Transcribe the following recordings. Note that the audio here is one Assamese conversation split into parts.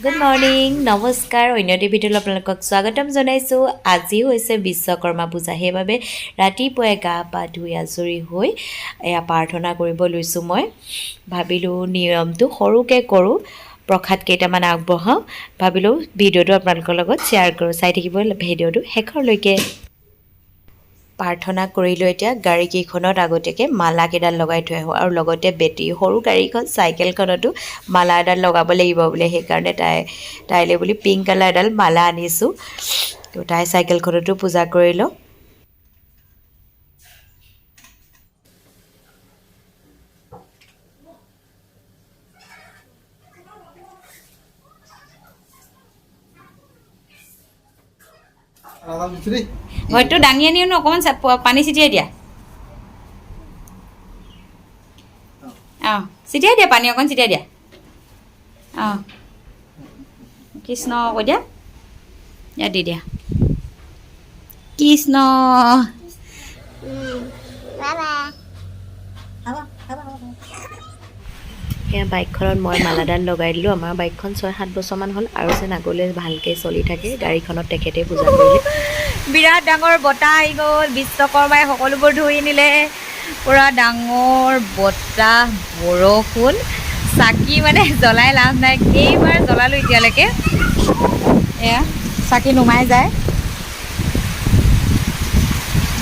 গুড মৰ্ণিং নমস্কাৰ অন্যটি ভিডিঅ'লৈ আপোনালোকক স্বাগতম জনাইছোঁ। আজি হৈছে বিশ্বকৰ্মা পূজা, সেইবাবে ৰাতিপুৱাই গা পা ধুই আজৰি হৈ এয়া প্ৰাৰ্থনা কৰিব লৈছোঁ। মই ভাবিলোঁ নিয়মটো সৰুকৈ কৰোঁ, প্ৰসাদ কেইটামান আগবঢ়াওঁ, ভাবিলোঁ ভিডিঅ'টো আপোনালোকৰ লগত শ্বেয়াৰ কৰোঁ। চাই থাকিব ভিডিঅ'টো শেষৰলৈকে। প্ৰাৰ্থনা কৰিলোঁ। এতিয়া গাড়ীকেইখনত আগতীয়াকৈ মালা কেইডাল লগাই থৈ আহোঁ, আৰু লগতে বেটেৰী সৰু গাড়ীখন চাইকেলখনতো মালা এডাল লগাব লাগিব বোলে, সেইকাৰণে তাইলৈ বুলি পিংক কালাৰ এডাল মালা আনিছোঁ। তো তাই চাইকেলখনতো পূজা কৰি লওঁ। হয়তো দাঙি আনি অকণমান পানী ছিটিয়াই দিয়া। অঁ ছিটিয়াই দিয়া, পানী অকণ ছিটিয়াই দিয়া। অঁ কৃষ্ণ কৈ দিয়া, ইয়াত দি দিয়া। কৃষ্ণ সেয়া বাইকখনত মই মালাডাল লগাই দিলোঁ। আমাৰ বাইকখন 6-7 বছৰমান হ'ল, আৰু যেন আগলৈ ভালকৈ চলি থাকে। গাড়ীখনত তেখেতে পূজা কৰিলে। বিৰাট ডাঙৰ বতাহ আহি গ'ল, বিশ্বকৰ্মাই সকলোবোৰ ধুই নিলে। পূৰা ডাঙৰ বতাহ, বৰষুণ, চাকি মানে জ্বলাই লাভ নাই। কেইবাৰ জ্বলালোঁ এতিয়ালৈকে, এয়া চাকি নুমাই যায়।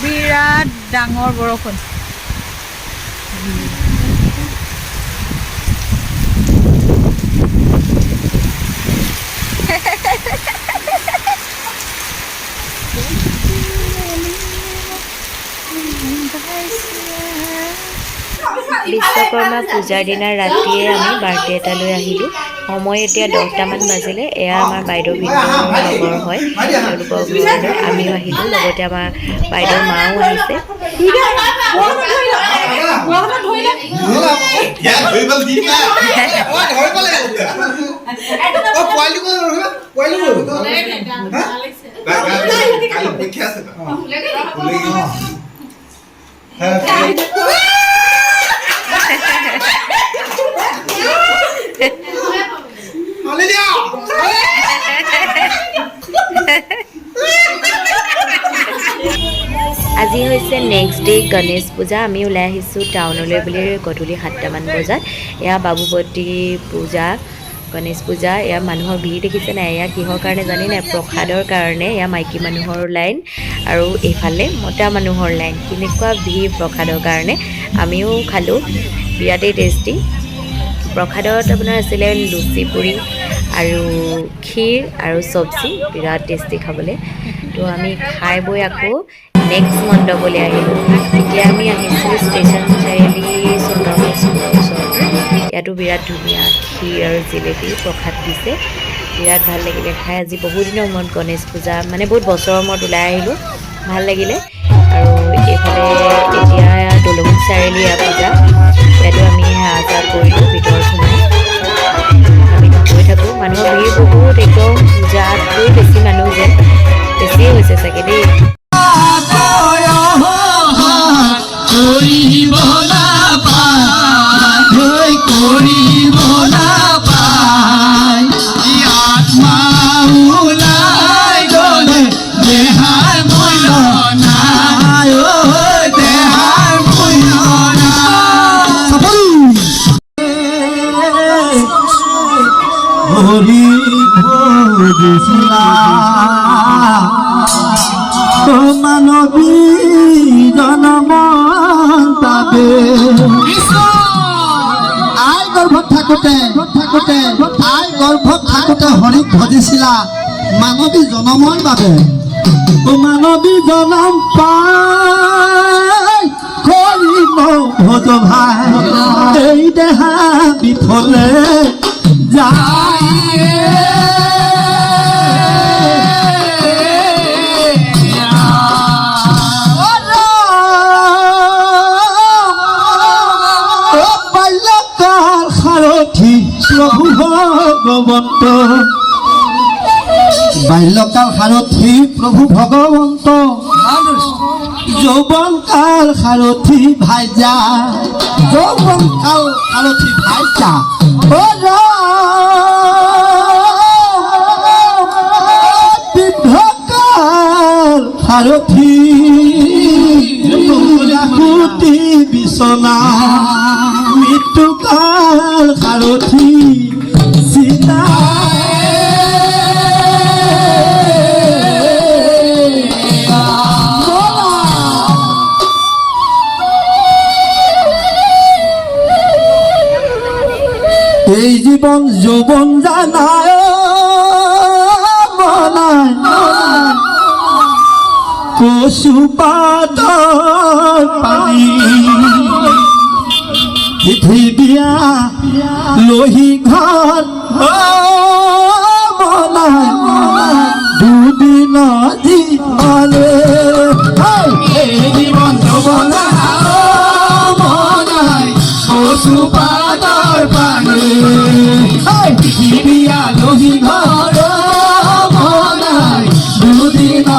বিৰাট ডাঙৰ বৰষুণ। বিশ্বকৰ্মা পূজাৰ দিনা ৰাতিয়ে আমি বাৰ্থডে এটা লৈ আহিলোঁ। সময় এতিয়া 10টামান বাজিলে। এয়া আমাৰ বাইদেউ ভিতৰৰ লগৰ হয়, তেওঁলোকৰ ঘৰলৈ আমিও আহিলোঁ। লগতে আমাৰ বাইদেউৰ মাও আহিছে। আজি হৈছে নেক্সট ডে গণেশ পূজা। আমি ওলাই আহিছোঁ টাউনলৈ বুলি গধূলি 7টামান বজাত। এয়া বাবুপতি পূজা, গণেশ পূজা। এয়া মানুহৰ ভিৰ দেখিছে নাই? এয়া কিহৰ কাৰণে জানি নাই? প্ৰসাদৰ কাৰণে। এয়া মাইকী মানুহৰ লাইন, আৰু এইফালে মতা মানুহৰ লাইন। কেনেকুৱা ভিৰ প্ৰসাদৰ কাৰণে। আমিও খালোঁ, বিৰাটেই টেষ্টি। প্ৰসাদত আপোনাৰ আছিলে লুচি পুৰি আৰু ক্ষীৰ আৰু চব্জি, বিৰাট টেষ্টি খাবলৈ। তো আমি খাই বৈ আকৌ নেক্সট মণ্ডপলৈ আহিলোঁ। এতিয়া আমি আহিছোঁ ষ্টেচন চাৰিআলি চন্দন হস্পিটেলৰ ওচৰতে। ইয়াতো বিৰাট ধুনীয়া ক্ষীৰ আৰু জিলেপি প্ৰসাদ দিছে, বিৰাট ভাল লাগিলে খাই। আজি বহুত দিনৰ মূৰত গণেশ পূজা, মানে বহুত বছৰৰ মূৰত ওলাই আহিলোঁ, ভাল লাগিলে। আৰু এইফালে এতিয়া দলগুৰি চাৰিআলি এয়া পূজা, ইয়াতো আমি সেৱা কৰিলোঁ। ভিতৰত সোমাই আমি গৈ থাকোঁ। মানুহৰ ভিৰ বহুত, একদম পূজাতকৈ বেছি মানুহ যেন, বেছিয়ে হৈছে চাগে দেই। মানৱী জনম পাবে আই গৰ্ভত থাকোতে হৰিক ভজিছিলা মানৱী জনমৰ বাবে। মানৱী জনম পাই কৰিব ভোজ ভাই, এই দেহা বিফলে যায়। প্ৰভু ভগবন্ত বাল্যকাল সাৰথী প্ৰভু ভগৱন্ত, যৌৱনকাল সাৰথী ভাইজা, যৌৱনকাল সাৰথী ভাইজা। সাৰথি ৰাকুতি বিচনা মৃত্যুকাল সাৰথি চিতা এই জীবন যৌবন জানায় মনায় কচুপাতৰ পানী পৃথিৱীয়া লহি ঘৰ মনায় দুদিন জীবনে এই জীবন যৌবন মনায় কচুপাতৰ পানী পৃথিৱীয়া লহি ঘৰ মনায় দুদিন